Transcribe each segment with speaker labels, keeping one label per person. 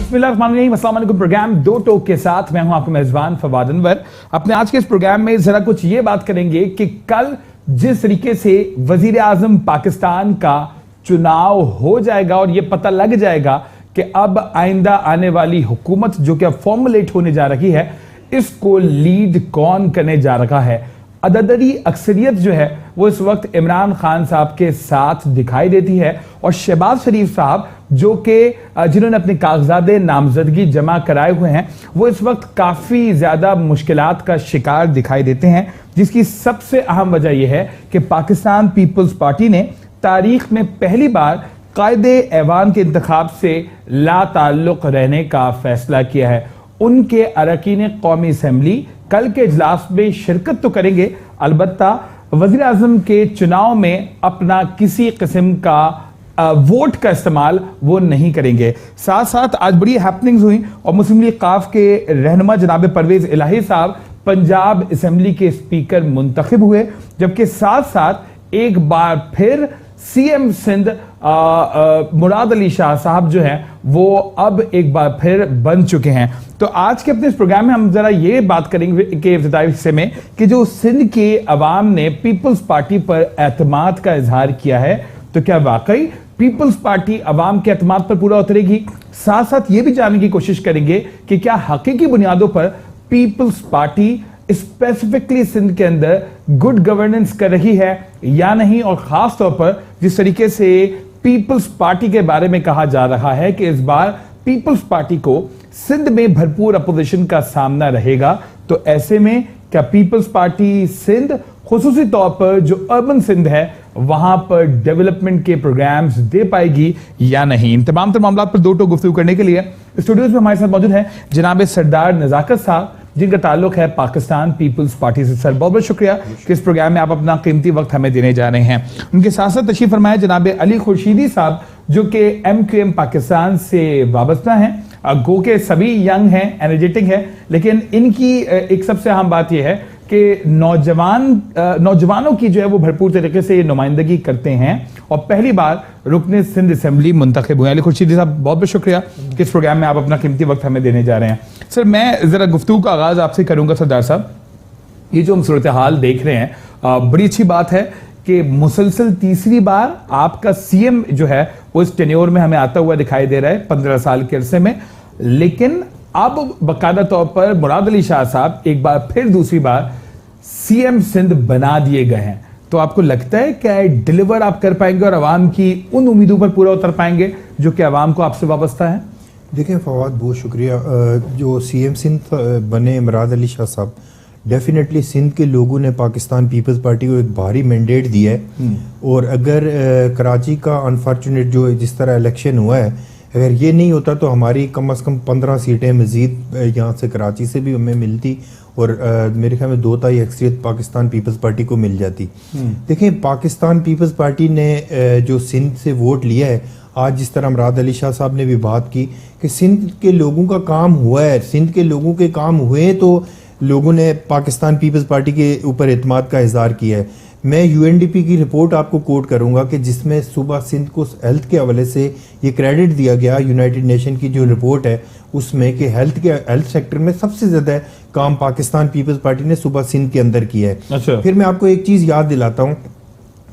Speaker 1: बिस्मिल्लाहिर्रहमानिर्रहीम, अस्सलाम वालेकुम। प्रोग्राम दो टोक के साथ मैं हूं आपका मेजबान फवाद अनवर। अपने आज के इस प्रोग्राम में जरा कुछ ये बात करेंगे कि कल जिस तरीके से वजीर आजम पाकिस्तान का चुनाव हो जाएगा और ये पता लग जाएगा कि अब आइंदा आने वाली हुकूमत जो कि अब फॉर्मुलेट होने जा रही है, इसको लीड कौन करने जा रहा है। अददरी अक्सरियत जो है वो इस वक्त इमरान खान साहब के साथ दिखाई देती है और शहबाज शरीफ साहब जो कि जिन्होंने अपने कागजात नामजदगी जमा कराए हुए हैं, वो इस वक्त काफ़ी ज़्यादा मुश्किलात का शिकार दिखाई देते हैं, जिसकी सबसे अहम वजह यह है कि पाकिस्तान पीपल्स पार्टी ने तारीख में पहली बार कायदे ऐवान के इंतखाब से ला ताल्लुक रहने का फैसला किया है। उनके अरकान कौमी असम्बली कल के इजलास में शिरकत तो करेंगे, अलबत्ता वज़ीर आज़म के चुनाव में अपना किसी किस्म का वोट का इस्तेमाल वो नहीं करेंगे। साथ साथ आज बड़ी हैपनिंग्स हुई और मुस्लिम लीग काफ के रहनुमा जनाब परवेज इलाही साहब पंजाब असम्बली के स्पीकर मुंतखब हुए, जबकि साथ साथ एक बार फिर सीएम सिंध मुराद अली शाह साहब जो हैं वो अब एक बार फिर बन चुके हैं। तो आज के अपने इस प्रोग्राम में हम जरा ये बात करेंगे कि इब्तिदाई हिस्से में कि जो सिंध के अवाम ने पीपल्स पार्टी पर एतमाद का इजहार किया है, तो क्या वाकई पीपल्स पार्टी अवाम के एतमाद पर पूरा उतरेगी। साथ साथ ये भी जानने की कोशिश करेंगे कि क्या हकीकी बुनियादों पर पीपल्स पार्टी स्पेसिफिकली सिंध के अंदर गुड गवर्नेंस कर रही है या नहीं, और खास तौर पर जिस तरीके से पीपल्स पार्टी के बारे में कहा जा रहा है कि इस बार पीपल्स पार्टी को सिंध में भरपूर अपोजिशन का सामना रहेगा, तो ऐसे में क्या पीपल्स पार्टी सिंध खुसूसी तौर पर जो अर्बन सिंध है वहां पर डेवलपमेंट के प्रोग्राम्स दे पाएगी या नहीं। इन तमाम मामलों पर दो टोक गुफ्तगू करने के लिए स्टूडियोज में हमारे साथ मौजूद हैं जनाब सरदार नजाकत साहब, जिनका ताल्लुक है पाकिस्तान पीपल्स पार्टी से। सर बहुत बहुत शुक्रिया कि इस प्रोग्राम में आप अपना कीमती वक्त हमें देने जा रहे हैं। उनके साथ साथ तशरीफ फरमाया जनाब अली खुर्शीदी साहब जो कि MQM पाकिस्तान से वाबस्ता हैं, गो के सभी यंग हैं, एनर्जेटिक हैं, लेकिन इनकी एक सबसे अहम बात यह है कि नौजवानों की जो है वो भरपूर तरीके से नुमाइंदगी करते हैं और पहली बार रुकने सिंध असम्बली मुंतखब हुए। अली खुर्शीदी साहब बहुत बहुत शुक्रिया कि इस प्रोग्राम में आप अपना कीमती वक्त हमें देने जा रहे हैं। सर मैं ज़रा गुफ्तगू का आगाज़ आपसे करूंगा। सरदार साहब, ये जो हम सूरत हाल देख रहे हैं, बड़ी अच्छी बात है कि मुसलसल तीसरी बार आपका CM जो है वो इस टेन्योर में हमें आता हुआ दिखाई दे रहा है 15 साल के अरसे में, लेकिन अब बाकायदा तौर पर मुराद अली शाह साहब एक बार फिर दूसरी बार CM सिंध बना दिए गए हैं। तो आपको लगता है क्या डिलीवर आप कर पाएंगे और आवाम की उन उम्मीदों पर पूरा उतर पाएंगे जो कि आवाम को आपसे वाबस्ता है?
Speaker 2: देखिए फवाद, बहुत शुक्रिया। जो CM सिंध बने मुराद अली शाह साहब, डेफिनेटली सिंध के लोगों ने पाकिस्तान पीपल्स पार्टी को एक भारी मैंडेट दिया है और अगर कराची का अनफॉर्चुनेट जो जिस तरह इलेक्शन हुआ है, अगर ये नहीं होता तो हमारी कम से कम 15 सीटें मजीद यहाँ से कराची से भी हमें मिलती और मेरे ख्याल में 2/3 अक्सरियत पाकिस्तान पीपल्स पार्टी को मिल जाती। देखें, पाकिस्तान पीपल्स पार्टी ने जो सिंध से वोट लिया है, आज जिस तरह मुराद अली शाह साहब ने भी बात की कि सिंध के लोगों का काम हुआ है, सिंध के लोगों के काम हुए तो लोगों ने पाकिस्तान पीपल्स पार्टी के ऊपर एतमाद का इजहार किया है। मैं UNDP की रिपोर्ट आपको कोट करूंगा कि जिसमें सुबह सिंध को हेल्थ के हवाले से ये क्रेडिट दिया गया, यूनाइटेड नेशन की जो रिपोर्ट है उसमें कि हेल्थ सेक्टर में सबसे ज्यादा काम पाकिस्तान पीपल्स पार्टी ने सुबह सिंध के अंदर किया है।
Speaker 1: अच्छा।
Speaker 2: फिर मैं आपको एक चीज याद दिलाता हूँ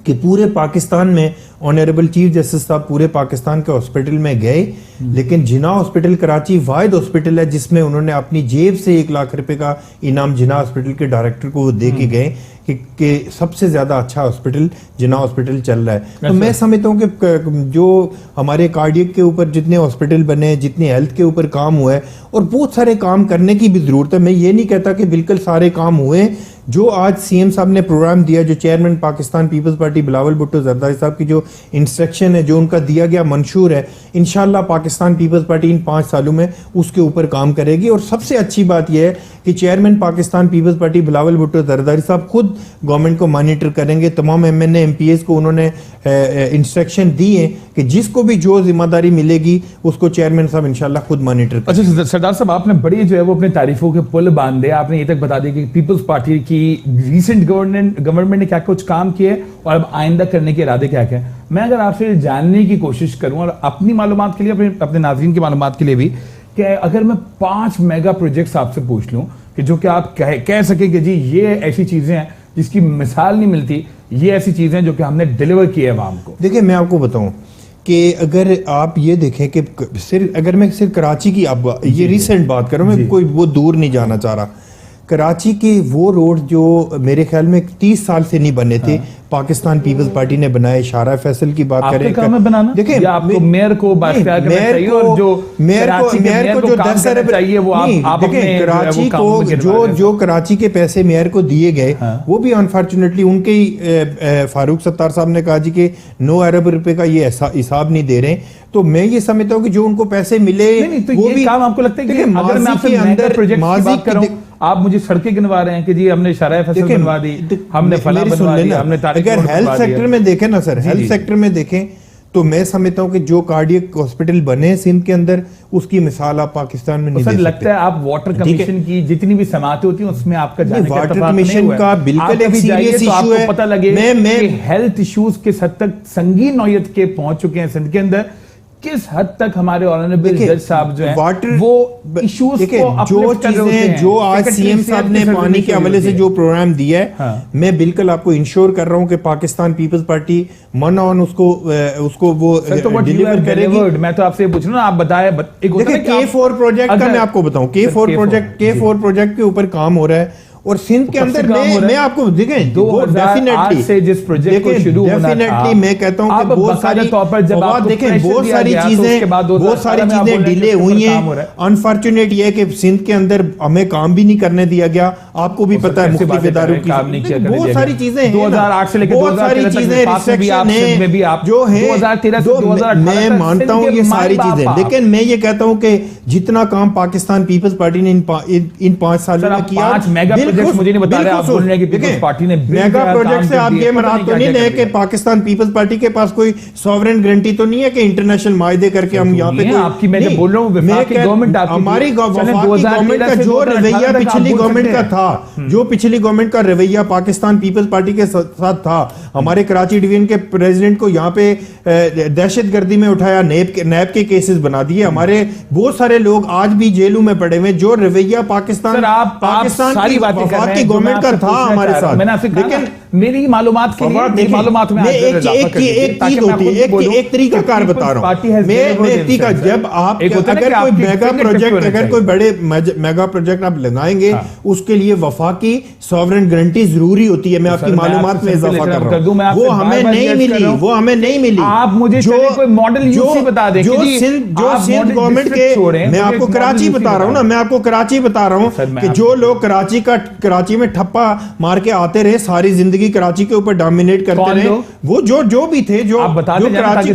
Speaker 2: कि पूरे पाकिस्तान में ऑनरेबल चीफ जस्टिस साहब पूरे पाकिस्तान के हॉस्पिटल में गए, लेकिन जिना हॉस्पिटल कराची वाहिद हॉस्पिटल है जिसमें उन्होंने अपनी जेब से 1 लाख रुपए का इनाम जिना हॉस्पिटल के डायरेक्टर को दे के गए कि सबसे ज्यादा अच्छा हॉस्पिटल जिना हॉस्पिटल चल रहा है। तो मैं समझता हूँ कि जो हमारे कार्डियक के ऊपर जितने हॉस्पिटल बने, जितने हेल्थ के ऊपर काम हुआ है और बहुत सारे काम करने की भी जरूरत है। मैं ये नहीं कहता कि बिल्कुल सारे काम हुए। जो आज CM साहब ने प्रोग्राम दिया, जो चेयरमैन पाकिस्तान पीपल्स पार्टी बिलावल भुट्टो जरदारी साहब की जो इंस्ट्रक्शन है, जो उनका दिया गया मंशूर है, इंशाल्लाह पाकिस्तान पीपल्स पार्टी इन 5 सालों में उसके ऊपर काम करेगी। और सबसे अच्छी बात यह है कि चेयरमैन पाकिस्तान पीपल्स पार्टी बिलावल भुट्टो जरदारी साहब खुद गवर्नमेंट को मॉनिटर करेंगे। तमाम MNA MPs को उन्होंने इंस्ट्रक्शन दी है कि जिसको भी जो जिम्मेदारी मिलेगी उसको चेयरमैन साहब इंशाल्लाह खुद मॉनिटर करेंगे।
Speaker 1: अच्छा सरदार साहब, आपने बड़ी जो है वो अपने तारीफों के पुल बांधे, आपने ये तक बता दिया कि पीपल्स पार्टी की रिसेंट गवर्नमेंट ने क्या कुछ काम किए और अब आइंदा करने के इरादे क्या क्या है। मैं अगर आपसे जानने की कोशिश करूं और अपनी मालूमात के लिए, अपने नाज़रीन की मालूमात के लिए भी, कि अगर मैं 5 मेगा प्रोजेक्ट्स आपसे पूछ लूं कि जो कि आप कह सके कि जी ये ऐसी चीजें हैं जिसकी मिसाल नहीं मिलती, ये ऐसी चीजें जो कि हमने डिलीवर की है आवाम को।
Speaker 2: देखिए मैं आपको बताऊं कि अगर आप ये देखें कि अगर मैं सिर्फ कराची की अब ये रिसेंट बात करूं, मैं कोई वो दूर नहीं जाना चाह रहा, कराची के वो रोड जो मेरे ख्याल में 30 साल से नहीं बने थे, पाकिस्तान पीपल्स पार्टी ने बनाए। शारा फैसल की बात करें,
Speaker 1: काम है बनाना, देखिए आपको मेयर को बादशाह करना चाहिए और जो
Speaker 2: मेयर को जो 10 अरब चाहिए वो आप देखें, कराची को जो कराची के पैसे मेयर को दिए गए वो भी अनफॉर्चुनेटली उनके ही फारूक सत्तार साहब ने कहा जी कि 9 अरब रुपए का ये हिसाब नहीं दे रहे। तो मैं ये समझता हूँ कि जो उनको पैसे मिले
Speaker 1: वो भी काम आपको लगता है कि अगर मैं आपसे अंदर प्रोजेक्ट की बात करूं, आप मुझे सड़कें गिनवा रहे हैं कि जी हमने शराय फसल बनवा दी, हमने फला बनवा दी, हमने
Speaker 2: अगर हेल्थ सेक्टर में देखें ना सर, हेल्थ सेक्टर में देखें तो मैं समझता हूं कि जो कार्डियक हॉस्पिटल बने सिंध के अंदर उसकी मिसाल आप पाकिस्तान में नहीं दे सकते।
Speaker 1: लगता है आप वाटर कमीशन की जितनी भी समातें होती हैं उसमें आपका जाने का
Speaker 2: वाटर कमीशन का बिल्कुल एक सीरियस इशू है।
Speaker 1: पता लगे कि हेल्थ इश्यूज किस हद तक संगीन नौयत के पहुंच चुके हैं सिंध के अंदर, किस हद तक हमारे ऑनरेबल जज साहब जो हैं वो इश्यूज को
Speaker 2: जो आज सीएम साहब ने पानी के हवाले से जो प्रोग्राम दिया है, मैं बिल्कुल आपको इंश्योर कर रहा हूं कि पाकिस्तान पीपल्स पार्टी मन ऑन उसको वो डिलीवर करेगी।
Speaker 1: मैं तो आपसे पूछ रहा हूं, आप बताएं।
Speaker 2: देखिए K4 प्रोजेक्ट का मैं आपको बताऊं, K4 प्रोजेक्ट के ऊपर काम हो रहा है और सिंध के अंदर मैं आपको देखें
Speaker 1: 2008 से जिस प्रोजेक्ट को शुरू होना था,
Speaker 2: मैं कहता हूं कि बहुत सारी तौर पर जब आप देखें बहुत सारी चीजें डिले हुई हैं। अनफॉर्चुनेट ये है कि सिंध के अंदर हमें काम भी नहीं करने दिया गया, आपको भी पता है मुख्तलिफ इदारों की काम नहीं किया, बहुत सारी चीजें
Speaker 1: 2008 से लेकर 2013
Speaker 2: जो है। मैं मानता हूं ये सारी चीजें, लेकिन मैं ये कहता हूं कि जितना काम पाकिस्तान पीपल्स पार्टी ने इन 5 सालों में किया,
Speaker 1: मुझे नहीं बता रहे आप बोल रहे हैं कि पीपल्स पार्टी ने
Speaker 2: मेगा प्रोजेक्ट से आप ये मराद तो नहीं ले कि पाकिस्तान पीपल्स पार्टी के पास कोई सॉवरेन गारंटी तो नहीं है कि इंटरनेशनल मायदे करके हम यहाँ पे
Speaker 1: आपकी मैं बोल रहा हूँ गवर्नमेंट
Speaker 2: हमारी गवर्नमेंट का जो रवैया पिछली गवर्नमेंट का था, जो पिछली गवर्नमेंट का रवैया पाकिस्तान पीपल्स पार्टी के साथ था, हमारे कराची डिवीजन के प्रेसिडेंट को यहाँ पे दहशतगर्दी में उठाया, नैब के केसेस बना दिए, हमारे बहुत सारे लोग आज भी जेलों में पड़े हुए। जो रवैया पाकिस्तान
Speaker 1: सारी बातें
Speaker 2: वफाकी गवर्नमेंट का था हमारे साथ,
Speaker 1: लेकिन मेरी मालूमात के लिए मेरी मालूमात में
Speaker 2: एक तरीका कार बता रहा हूं मैं। जब आप अगर कोई मेगा प्रोजेक्ट, अगर कोई बड़े मेगा प्रोजेक्ट आप लगाएंगे, उसके लिए वफाकी सॉवरेन गारंटी जरूरी होती है। मैं आपकी मालूमात में इजाफा कर रहा हूं, वो हमें नहीं मिली।
Speaker 1: आप मुझे कोई मॉडल यूसी बता दें
Speaker 2: जो सिंध गवर्नमेंट के, मैं आपको कराची बता रहा हूं ना, मैं आपको कराची बता रहा हूं कि जो लोग कराची में ठप्पा मार के आते रहे, सारी जिंदगी कराची के ऊपर डोमिनेट करते रहे, वो जो भी थे, जो कराची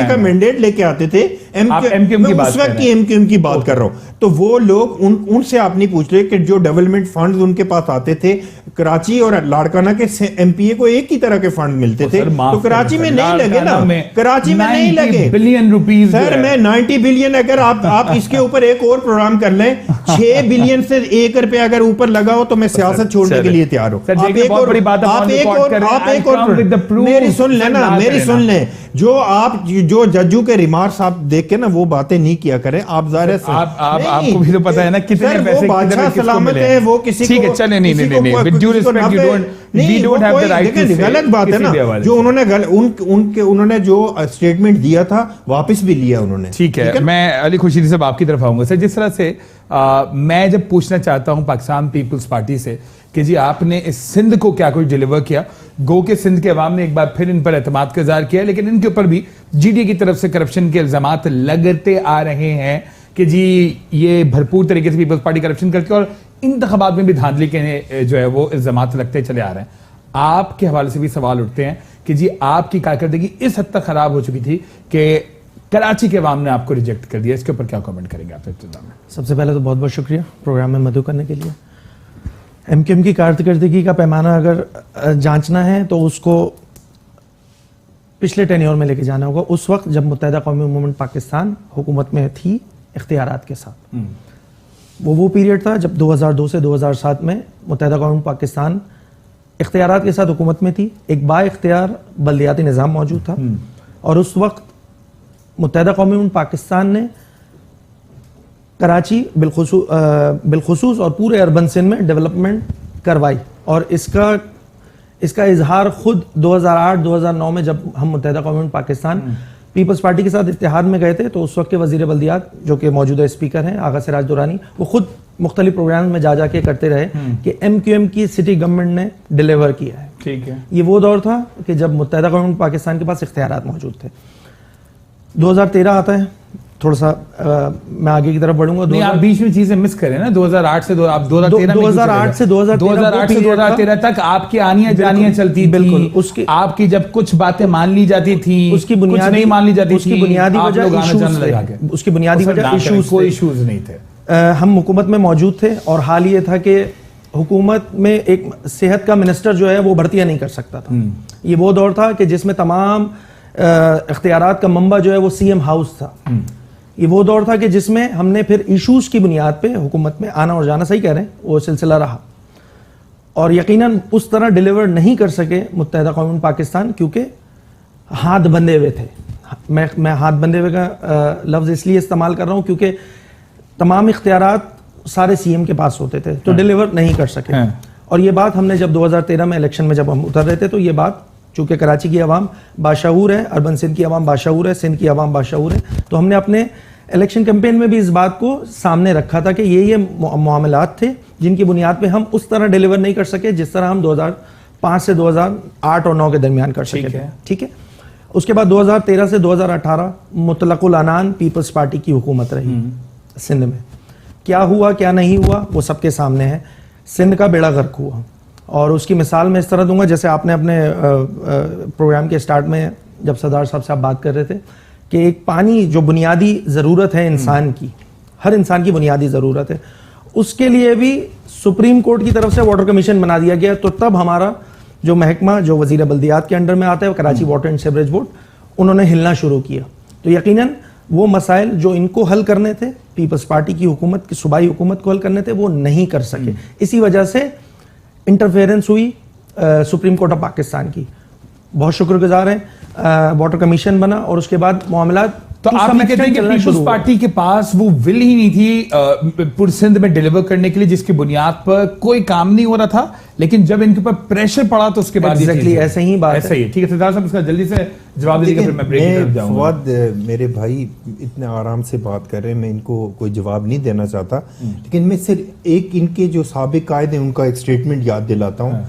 Speaker 2: का मैंडेट लेके आते थे, उस वक्त की एमक्यूएम की बात कर रहा हूं, तो वो लोग उनसे आप नहीं पूछ रहे कि जो डेवलपमेंट फंड्स उनके पास आते थे, कराची और लाड़काना के एमपीए को एक ही तरह के फंड मिलते थे, तो कराची में नहीं लगे ना, कराची में नहीं लगे
Speaker 1: बिलियन रुपीस।
Speaker 2: सर मैं 90 बिलियन, अगर आप इसके ऊपर एक और प्रोग्राम कर लें, 6 बिलियन से 1 रुपया अगर ऊपर लगा हो तो मैं सियासत छोड़ने के लिए तैयार हूं। मेरी सुन लें, जो जज्जू के रिमार्क्स आप देख के ना वो बातें नहीं किया करें आप। ज़ाहिर है
Speaker 1: आपको भी तो पता है ना कितने पैसे
Speaker 2: बादशाह सलामत है, वो किसी
Speaker 1: ठीक है चले नहीं with due respect we don't have the right to say,
Speaker 2: गलत बात है ना जो उन्होंने जो स्टेटमेंट दिया था वापस भी लिया उन्होंने।
Speaker 1: ठीक है, मैं अली खुर्शीदी साहब आपकी तरफ आऊंगा सर। जिस तरह से मैं जब पूछना चाहता हूं पाकिस्तान पीपल्स पार्टी से कि जी आपने इस सिंध को क्या कुछ डिलीवर किया, गो के सिंध के अवाम ने एक बार फिर इन पर एतमाद का इज़हार किया, लेकिन इनके ऊपर भी जीडी की तरफ से करप्शन के इल्जामात लगते आ रहे हैं कि जी ये भरपूर तरीके से पीपल्स पार्टी करप्शन करती है और इंतखाबात में भी धांधली के जो है वो इल्जामात लगते चले आ रहे हैं। आपके हवाले से भी सवाल उठते हैं कि जी आपकी कारकर्दगी इस हद तक खराब हो चुकी थी कि कराची के अवाम ने आपको रिजेक्ट कर दिया, इसके ऊपर क्या कमेंट करेंगे आप इब्तिदा में?
Speaker 3: सबसे पहले तो बहुत बहुत शुक्रिया प्रोग्राम में मदद करने के लिए। एमक्यूएम की कारकर्दगी का पैमाना अगर जांचना है तो उसको पिछले टेन्योर में लेके जाना होगा। उस वक्त जब मुत्तहिदा कौमी मूवमेंट पाकिस्तान हुकूमत में थी इख्तियारात के साथ, वो पीरियड था जब 2002 से 2007 में मुत्तहिदा कौमी पाकिस्तान इख्तियारात के साथ हुकूमत में थी। एक बा इख्तियार बल्दियाती निज़ाम मौजूद था और उस वक्त मुत्तहिदा कौमी मूवमेंट पाकिस्तान ने कराची बिलखुसूस और पूरे अर्बन सिंध में डेवलपमेंट करवाई। और इसका इजहार खुद 2008-2009 में जब हम मुत्तहिदा कौम पाकिस्तान पीपल्स पार्टी के साथ इत्तेहाद में गए थे, तो उस वक्त के वजीर बल्दियात जो कि मौजूदा स्पीकर हैं आगा सिराज दुरानी, वो खुद मुख्तलिफ प्रोग्राम में जा जाके करते रहे कि MQM की सिटी गवर्नमेंट ने डिलीवर किया है।
Speaker 1: ठीक है,
Speaker 3: ये वो दौर था कि जब मुत्तहिदा कौम पाकिस्तान के पास इख्तियारात मौजूद थे। 2013 आता है, थोड़ा सा मैं आगे की तरफ बढ़ूंगा।
Speaker 1: नहीं, आप बीच में चीजें मिस करें ना। 2008 से
Speaker 3: 2008 से
Speaker 1: 2013 तक आपकी आनियां जानियां चलती
Speaker 3: बिल्कुल।
Speaker 1: उसकी आपकी जब कुछ बातें मान ली जाती थी,
Speaker 3: उसकी बुनियादी
Speaker 1: नहीं मान ली जाती
Speaker 3: उसकी बुनियादी वजह
Speaker 1: उसकी बुनियादी वजह इश्यूज, कोई इश्यूज नहीं थे।
Speaker 3: हम हुकूमत में मौजूद थे और हाल ये था कि हुकूमत में एक सेहत का मिनिस्टर जो है वो भर्तियां नहीं कर सकता था। ये वो दौर था कि जिसमें तमाम इख्तियारात का मंबा जो है वो CM हाउस था। ये वो दौर था कि जिसमें हमने फिर इश्यूज की बुनियाद पे हुकूमत में आना और जाना, सही कह रहे हैं, वो सिलसिला रहा और यकीनन उस तरह डिलीवर नहीं कर सके मुत्तहिदा कौम पाकिस्तान, क्योंकि हाथ बंधे हुए थे। मैं हाथ बंधे हुए का लफ्ज इसलिए इस्तेमाल कर रहा हूं क्योंकि तमाम इख्तियारात सारे CM के पास होते थे, तो डिलीवर नहीं कर सके। और ये बात हमने जब 2013 में इलेक्शन में जब हम उतर रहे थे, तो ये बात चूंकि कराची की आवाम बाशऊर है, अर्बन सिंध की आवाम बाशऊर है, सिंध की आवाम बाशऊर है, तो हमने अपने इलेक्शन कैंपेन में भी इस बात को सामने रखा था कि ये मामलात थे जिनकी बुनियाद पे हम उस तरह डिलीवर नहीं कर सके जिस तरह हम 2005 से 2008 और 9 के दरमियान कर सके थे। ठीक है, उसके बाद 2013 से 2018 मुतलकुल अनान पीपल्स पार्टी की हुकूमत रही सिंध में। क्या हुआ क्या नहीं हुआ वो सबके सामने है। सिंध का बेड़ा गर्क हुआ और उसकी मिसाल मैं इस तरह दूंगा, जैसे आपने अपने प्रोग्राम के स्टार्ट में जब सरदार साहब से आप बात कर रहे थे कि एक पानी जो बुनियादी ज़रूरत है इंसान की, हर इंसान की बुनियादी ज़रूरत है, उसके लिए भी सुप्रीम कोर्ट की तरफ से वाटर कमीशन बना दिया गया। तो तब हमारा जो महकमा जो वजीर बल्दियात के अंडर में आता है, Karachi water and sewerage board, उन्होंने हिलना शुरू किया। तो यकीनन वो मसाइल जो इनको हल करने थे, पीपल्स पार्टी की हुकूमत की सूबाई हुकूमत को हल करने थे, वो नहीं कर सके। इसी वजह से इंटरफेरेंस हुई सुप्रीम कोर्ट ऑफ पाकिस्तान की। बहुत शुक्रगुजार हैं, वाटर कमीशन बना और उसके बाद मामलात
Speaker 1: तो आप ये कहते हैं कि पीपल्स पार्टी के पास वो विल ही नहीं थी पूरे सिंध में डिलीवर करने के लिए, जिसकी बुनियाद पर कोई काम नहीं हो रहा था, लेकिन जब इनके ऊपर प्रेशर पड़ा तो उसके बाद
Speaker 3: एग्जैक्टली ऐसे ही बात
Speaker 1: ऐसा ही। ठीक है सरदार साहब, इसका जल्दी से जवाब दीजिएगा, फिर मैं ब्रेक की तरफ जाऊंगा।
Speaker 2: फवाद, मेरे भाई इतने आराम से बात कर रहे हैं, मैं इनको कोई जवाब नहीं देना चाहता, लेकिन मैं सिर्फ एक इनके जो साबिक कायदे उनका एक स्टेटमेंट याद दिलाता हूँ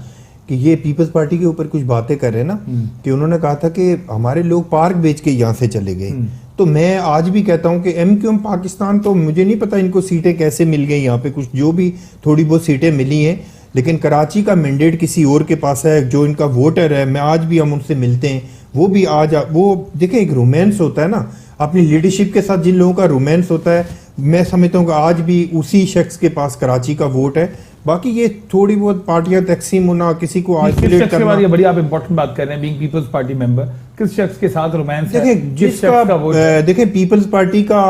Speaker 2: कि ये पीपल्स पार्टी के ऊपर कुछ बातें कर रहे हैं ना, कि उन्होंने कहा था कि हमारे लोग पार्क बेच के यहाँ से चले गए। तो मैं आज भी कहता हूं कि MQM पाकिस्तान, तो मुझे नहीं पता इनको सीटें कैसे मिल गई यहाँ पे, कुछ जो भी थोड़ी बहुत सीटें मिली हैं, लेकिन कराची का मैंडेट किसी और के पास है। जो इनका वोटर है, मैं आज भी हम उनसे मिलते हैं, वो भी आज वो देखें, एक रोमांस होता है ना अपनी लीडरशिप के साथ, जिन लोगों का रोमांस होता है, मैं समझता हूँ कि आज भी उसी शख्स के पास कराची का वोट है। बाकी ये थोड़ी बहुत पार्टियां तकसीम होना, किसी को आइसोलेट करना,
Speaker 1: ये बड़ी आप इंपॉर्टेंट बात कर रहे हैं, बीइंग पीपल्स पार्टी मेंबर, किस शख्स के साथ रोमांस है?
Speaker 2: देखें पीपल्स पार्टी का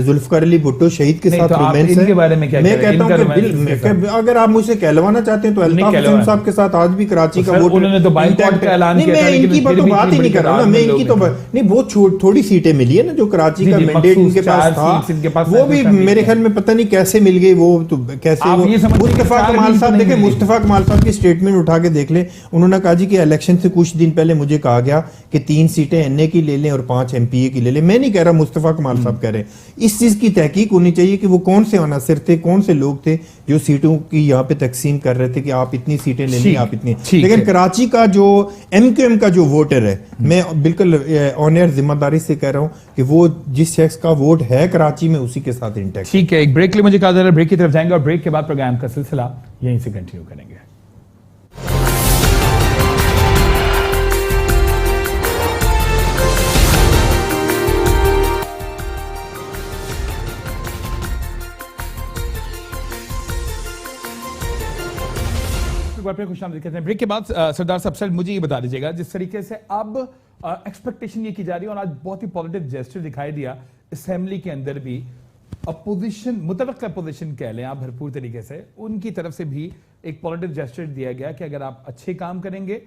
Speaker 2: जुल्फकार अली भुट्टो शहीद के साथ रोमांस है।
Speaker 1: इनके बारे में क्या
Speaker 2: मैं कहता हूं कि अगर आप मुझसे कहलवाना चाहते हैं तो अल्ताफ हुसैन साहब के साथ आज भी कराची का वोट,
Speaker 1: उन्होंने तो बाइकॉट का ऐलान किया था,
Speaker 2: मैं इनकी तो बात ही नहीं कर रहा ना, मैं इनकी तो नहीं, बहुत थोड़ी सीटें मिली है ना जो कराची का मैंडेट इनके पास था, वो भी मेरे ख्याल में पता नहीं कैसे मिल गई। वो तो कैसे मुस्तफा कमाल साहब, देखें मुस्तफा कमाल साहब की स्टेटमेंट उठा के देख ले, उन्होंने कहा जी कि इलेक्शन से कुछ दिन पहले मुझे कहा गया कि 3 सीटें NA की ले लें और 5 MPA की ले लें। मैं नहीं कह रहा, मुस्तफा कमाल साहब कह रहे हैं। इस चीज की तहकीक होनी चाहिए कि वो कौन से अनासर थे, कौन से लोग थे जो सीटों की यहाँ पे तकसीम कर रहे थे कि आप इतनी सीटें ले लें, आप इतनी। लेकिन कराची का जो MQM का जो वोटर है, मैं बिल्कुल ऑन एयर जिम्मेदारी से कह रहा हूँ कि वो जिस शख्स का वोट है कराची में, उसी के साथ इंटैक्ट।
Speaker 1: ठीक है, एक ब्रेक ले मुझे कहा जा रहा है, ब्रेक की तरफ जाएंगे और ब्रेक के बाद प्रोग्राम का सिलसिला यहीं से कंटिन्यू करेंगे। ब्रेक के बाद सरदार साहब सर मुझे ये बता दीजिएगा, जिस तरीके से अब एक्सपेक्टेशन ये की जा रही है और आज बहुत ही पॉजिटिव जेस्चर दिखाई दिया असेंबली के अंदर भी, अपोजिशन मुतलका अपोजिशन कह लें आप भरपूर तरीके से, उनकी तरफ से भी एक पॉजिटिव जेस्चर दिया गया कि अगर आप अच्छे काम करेंगे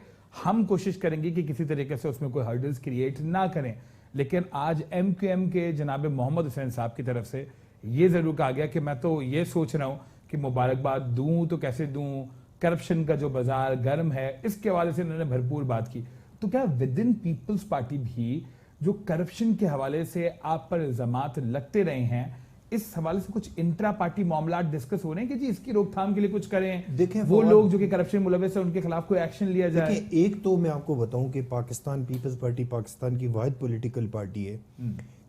Speaker 1: हम कोशिश करेंगे कि किसी तरीके से उसमें कोई हर्डल्स क्रिएट ना करें। लेकिन आज MQM के जनाब मोहम्मद हुसैन साहब की तरफ से ये जरूर कहा गया कि मैं तो ये सोच रहा हूं कि मुबारकबाद दूं तो कैसे दूं, करप्शन का जो बाजार गर्म है इसके हवाले से उन्होंने भरपूर बात की। तो क्या विद इन पीपल्स पार्टी भी जो करप्शन के हवाले से आप पर इल्जामात लगते रहे हैं, इस हवाले से कुछ इंट्रा पार्टी मामला डिस्कस हो रहे हैं कि जी इसकी रोकथाम के लिए कुछ करें,
Speaker 2: देखें
Speaker 1: वो लोग जो कि करप्शन में मुलविस है उनके खिलाफ कोई एक्शन लिया जाए?
Speaker 2: देखिए, एक तो मैं आपको बताऊं कि पाकिस्तान पीपल्स पार्टी पाकिस्तान की वाहिद पॉलिटिकल पार्टी है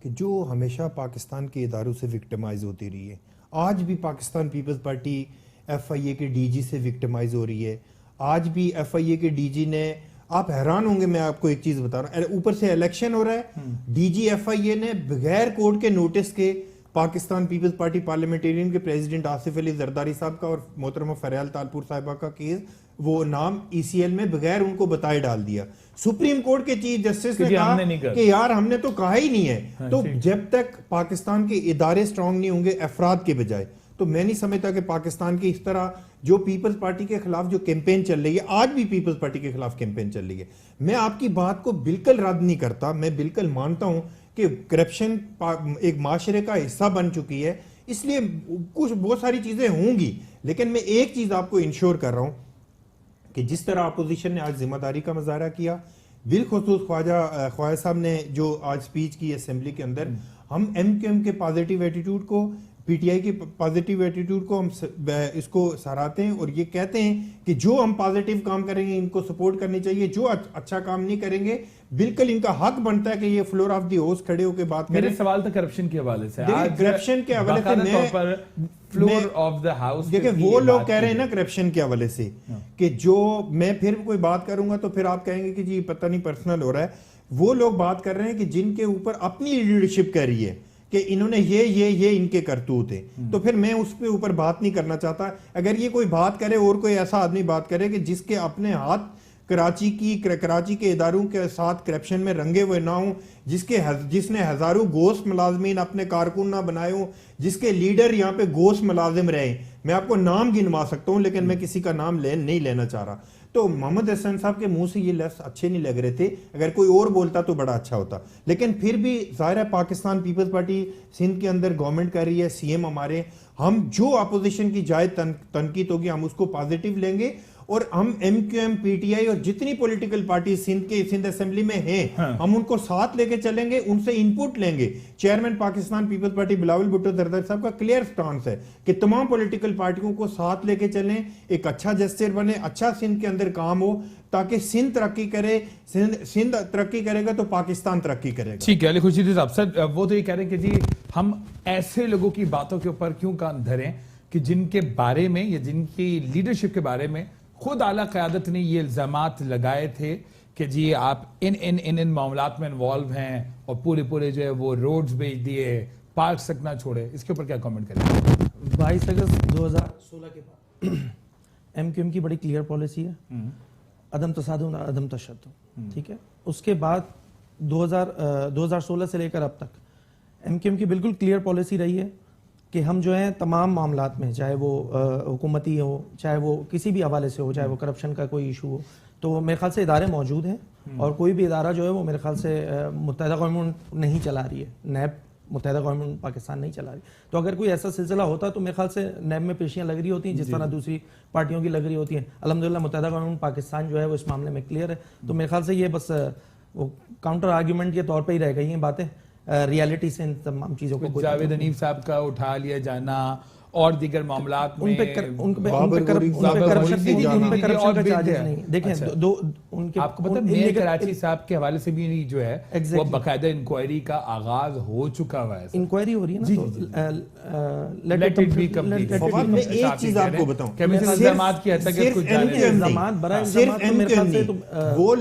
Speaker 2: कि जो हमेशा पाकिस्तान के इदारों से विक्टिमाइज होती रही है। आज भी पाकिस्तान पीपल्स पार्टी FIA के DG से विक्टिमाइज हो रही है। आज भी FIA के DG ने, आप हैरान होंगे, मैं आपको एक चीज बता रहा हूं, ऊपर से इलेक्शन हो रहा है, DG FIA ने बगैर कोर्ट के नोटिस के पाकिस्तान पीपल्स पार्टी पार्लियामेंटेरियन के प्रेसिडेंट आसिफ अली जरदारी साहब का और मोहतरमा फरियाल तालपुर साहिबा का केस, वो नाम ECL में बगैर उनको बताए डाल दिया। सुप्रीम कोर्ट के चीफ जस्टिस ने कहा कि यार हमने तो कहा ही नहीं है। तो जब तक पाकिस्तान के इदारे स्ट्रांग नहीं होंगे अफराद के बजाय, तो मैं नहीं समझता कि पाकिस्तान की इस तरह जो पीपल्स पार्टी के खिलाफ जो कैंपेन चल रही है, आज भी पीपल्स पार्टी के खिलाफ कैंपेन चल रही है। मैं आपकी बात को बिल्कुल रद्द नहीं करता, मैं बिल्कुल मानता हूं कि करप्शन एक माशरे का हिस्सा बन चुकी है, इसलिए कुछ बहुत सारी चीजें होंगी। लेकिन मैं एक चीज आपको इंश्योर कर रहा हूं कि जिस तरह अपोजिशन ने आज जिम्मेदारी का मुजाहरा किया, बिलखुसूस ख्वाजा साहब ने जो आज स्पीच की असेंबली के अंदर, हम MQM के पॉजिटिव एटीट्यूड को, PTI के पॉजिटिव एटीट्यूड को हम इसको सराहते हैं और ये कहते हैं कि जो हम पॉजिटिव काम करेंगे इनको सपोर्ट करनी चाहिए, जो अच्छा काम नहीं करेंगे बिल्कुल इनका हक बनता है कि ये फ्लोर ऑफ द हाउस खड़े होकर बात करें।
Speaker 1: मेरे सवाल तो करप्शन के हवाले से,
Speaker 2: आज करप्शन के हवाले से मैं
Speaker 1: फ्लोर ऑफ द हाउस,
Speaker 2: देखिए वो लोग कह रहे हैं ना करप्शन के हवाले से कि जो मैं फिर कोई बात करूंगा तो फिर आप कहेंगे कि जी पता नहीं पर्सनल हो रहा है। वो लोग बात कर रहे हैं कि जिनके ऊपर अपनी लीडरशिप कह रही है कि इन्होंने ये इनके करतूत है, तो फिर मैं उस पे ऊपर बात नहीं करना चाहता। अगर ये कोई बात करे और कोई ऐसा आदमी बात करे कि जिसके अपने हाथ कराची के इदारों के साथ करप्शन में रंगे हुए ना हो, जिसने हजारों गोश्त मुलाजमीन अपने कारकुन ना बनाए हो, जिसके लीडर यहाँ पे गोश्त मुलाजिम रहे, मैं आपको नाम गिनवा सकता हूँ लेकिन मैं किसी का नाम नहीं लेना चाह रहा। तो मोहम्मद हसन साहब के मुंह से ये लफ्ज अच्छे नहीं लग रहे थे, अगर कोई और बोलता तो बड़ा अच्छा होता। लेकिन फिर भी जाहिर है पाकिस्तान पीपल्स पार्टी सिंध के अंदर गवर्नमेंट कर रही है, CM हमारे, हम जो अपोजिशन की जायज तनकीद होगी हम उसको पॉजिटिव लेंगे और हम MQM PTI और जितनी पॉलिटिकल पार्टी सिंध असेंबली में हैं हम उनको साथ लेके चलेंगे, उनसे इनपुट लेंगे। चेयरमैन पाकिस्तान पीपल्स पार्टी बिलावल भुट्टो जरदारी साहब का क्लियर स्टांस है कि तमाम पॉलिटिकल पार्टियों को साथ लेके चलें, एक अच्छा जेस्चर बने, अच्छा सिंध के अंदर काम हो ताकि सिंध तरक्की करे। सिंध तरक्की करेगा तो पाकिस्तान तरक्की करेगा।
Speaker 1: ठीक है अली खुर्शीद साहब, सर वो तो ये कह रहे हैं कि जी हम ऐसे लोगों की बातों के ऊपर क्यों कान धरें कि जिनके बारे में या जिनकी लीडरशिप के बारे में खुद आला क़यादत ने ये इल्जामात लगाए थे कि जी आप इन मामलात में इन्वॉल्व हैं और पूरे जो है वो रोड्स बेच दिए, पार्क तक ना छोड़े, इसके ऊपर क्या कमेंट करें?
Speaker 3: 22 अगस्त 2016 के बाद MQM की बड़ी क्लियर पॉलिसी है, अदम तसादुम अदम तशद्दुद, ठीक है। उसके बाद 2016 से लेकर अब तक MQM की बिल्कुल क्लियर पॉलिसी रही है कि हम जो है तमाम मामलात में, चाहे वो हुकूमती हो, चाहे वो किसी भी हवाले से हो, चाहे वो करप्शन का कोई इशू हो, तो मेरे ख्याल से इदारे मौजूद हैं और कोई भी इदारा जो है वो मेरे ख्याल से मुत्तहिदा कौम नहीं चला रही है, नैब मुत्तहिदा कौम पाकिस्तान नहीं चला रही। तो अगर कोई ऐसा सिलसिला होता तो मेरे ख्याल से नैब में पेशियां लग रही होती हैं जिस तरह दूसरी पार्टियों की लग रही होती हैं। अल्हम्दुलिल्लाह मुत्तहिदा कौम पाकिस्तान जो है वो इस मामले में क्लियर है। तो मेरे ख्याल से ये बस वो काउंटर आर्ग्यूमेंट के तौर पर ही रह गई हैं बातें, रियलिटी से इन तमाम चीजों को
Speaker 1: जावेद हनीफ साहब का उठा लिया जाना और दीगर मामलात में आपको पता है कराची साहब के हवाले से भी जो है वो बाकायदा इंक्वायरी का आगाज हो चुका हुआ है,
Speaker 3: इंक्वायरी हो रही है ना, तो
Speaker 1: लेट इट बी कंप्लीट।
Speaker 2: मैं एक चीज आपको बताऊं, वो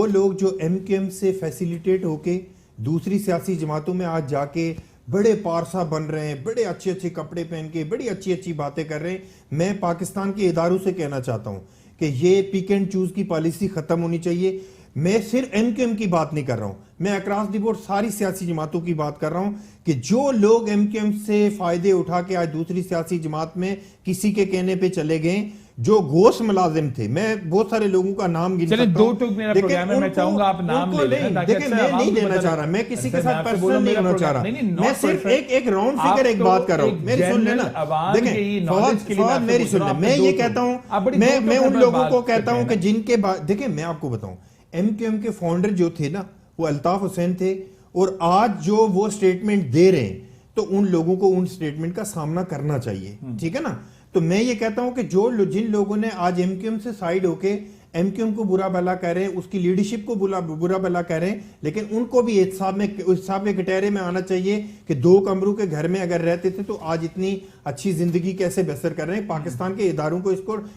Speaker 2: लोग जो MQM से फैसिलिटेट होके दूसरी सियासी जमातों में आज जाके बड़े पारसा बन रहे हैं, बड़े अच्छे अच्छे कपड़े पहन के बड़ी अच्छी अच्छी बातें कर रहे हैं, मैं पाकिस्तान के इदारों से कहना चाहता हूं कि ये पिक एंड चूज की पॉलिसी खत्म होनी चाहिए। मैं सिर्फ MQM की बात नहीं कर रहा हूं, मैं अक्रॉस द बोर्ड सारी सियासी जमातों की बात कर रहा हूं कि जो लोग MQM से फायदे उठा के आज दूसरी सियासी जमात में किसी के कहने पे चले गए, जो घोष मुलाजिम थे, मैं बहुत सारे लोगों का नाम गिन
Speaker 1: चलिए,
Speaker 2: सकता
Speaker 1: दो
Speaker 2: हूं,
Speaker 1: टूक मेरा
Speaker 2: लेकिन
Speaker 1: प्रोग्राम है, मैं
Speaker 2: उनको-
Speaker 1: चाहूंगा आप नाम
Speaker 2: उनको
Speaker 1: ले लें,
Speaker 2: नहीं,
Speaker 1: ताकि
Speaker 2: देखिए
Speaker 1: अच्छा
Speaker 2: मैं
Speaker 1: आवाम
Speaker 2: नहीं
Speaker 1: को
Speaker 2: देना
Speaker 1: पता
Speaker 2: चाह
Speaker 1: लगे।
Speaker 2: रहा, मैं किसी के
Speaker 1: अच्छा, मैं
Speaker 2: साथ
Speaker 1: आपसे बोलूं,
Speaker 2: पर्सनल नहीं
Speaker 1: मेरा
Speaker 2: होना चाह
Speaker 1: प्रोग्राम-
Speaker 2: रहा,
Speaker 1: नहीं, नहीं,
Speaker 2: मैं
Speaker 1: not
Speaker 2: सिर्फ
Speaker 1: personal।
Speaker 2: एक राउंड
Speaker 1: आप
Speaker 2: फिगर एक
Speaker 1: तो
Speaker 2: बात कर रहा हूं,
Speaker 1: एक
Speaker 2: मेरी सुन
Speaker 1: general
Speaker 2: लेना।
Speaker 1: आवाम
Speaker 2: देखें
Speaker 1: के ही knowledge के लिए मैं
Speaker 2: फवाद
Speaker 1: आपसे
Speaker 2: मेरी
Speaker 1: पूछ
Speaker 2: सुन
Speaker 1: रहा
Speaker 2: ले,
Speaker 1: हूं,
Speaker 2: मैं
Speaker 1: आपने
Speaker 2: ये
Speaker 1: दो
Speaker 2: कहता
Speaker 1: टूक।
Speaker 2: हूं,
Speaker 1: आप बड़ी
Speaker 2: मैं
Speaker 1: दो टूक
Speaker 2: उन
Speaker 1: पर
Speaker 2: लोगों
Speaker 1: बात
Speaker 2: को कहता
Speaker 1: करते
Speaker 2: हूं
Speaker 1: हैं
Speaker 2: कि
Speaker 1: ना।
Speaker 2: जिनके बाद, देखिए मैं आपको बताऊं, एमक्यूएम के फाउंडर जो थे ना वो अल्ताफ हुसैन थे, और आज जो वो स्टेटमेंट दे रहे हैं तो उन लोगों को उन स्टेटमेंट का सामना करना चाहिए, ठीक है ना। तो मैं ये कहता हूं कि जिन लोगों ने आज एमक्यूएम से साइड होके एमक्यूएम को बुरा भला कह रहे हैं, उसकी लीडरशिप को बुरा भला कह रहे हैं, लेकिन उनको भी एहसाब के कटहरे में आना चाहिए कि 2 कमरों के घर में अगर रहते थे तो आज इतनी अच्छी जिंदगी कैसे बसर कर रहे हैं। पाकिस्तान के इदारों को